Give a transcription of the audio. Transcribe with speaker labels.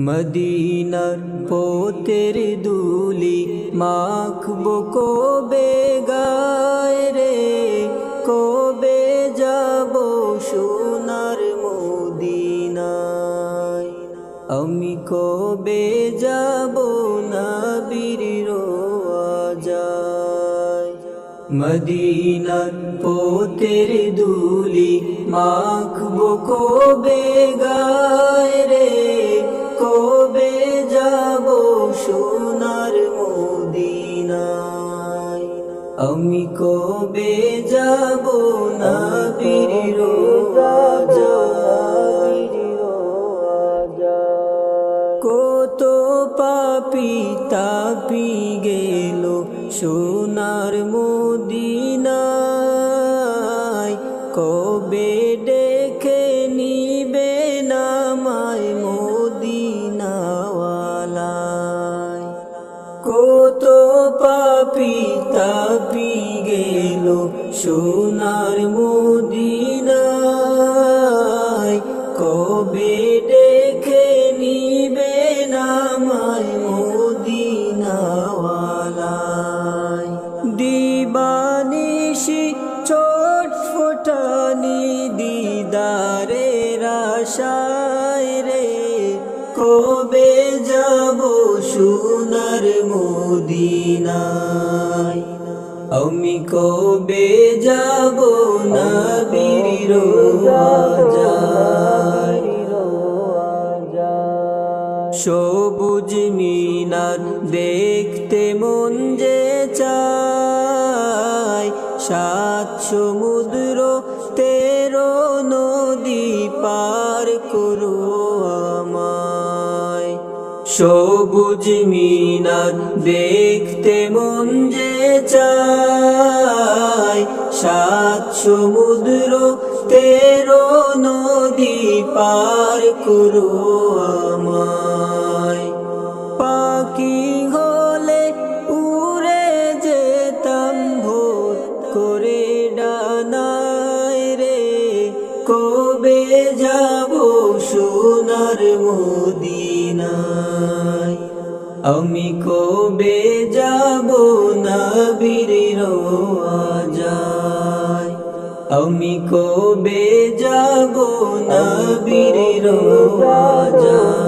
Speaker 1: মদিনার পোতের দুলি মাখবো কবে গায় রে, কবে যাব সোনার মদিনায়। আমি কবে যাব নবীর রওজায়। মদিনার পোতের দুলি মাখবো কবে গায় রে, কবে যাব সোনার মদিনায়। আমি কবে যাব নবীর রওজায়। কত পাপী তাপি গেল সোনার মদিনায়, কবে ডেকে নিবে নামায় মদিনাওয়ালায়। কত পাপী তাপি গেল সোনার মদিনায়, কবে ডেকে নিবে নামায় মদিনাওয়ালায়। দিবানিশি ছটফটানি দিদারের আশায় রে, কবে যাব সোনার মদিনায়। আমি কবে যাব নবীর রওজায়। সবুজ মিনার দেখতে মন যে চায়, সাত সমুদ্র 13 নদী পার করো আমায়। সবুজ মিনার দেখতে মন যে চায়, সাত সমুদ্র 13 নদী পার করো আমায়। পাখি হলে উড়ে যেতাম ভোর করে ডানায় রে, কবে যাব সোনার মদিনায়। আমি কবে যাব নবীর রওজায়। আমি কবে যাব নবীর রওজায়।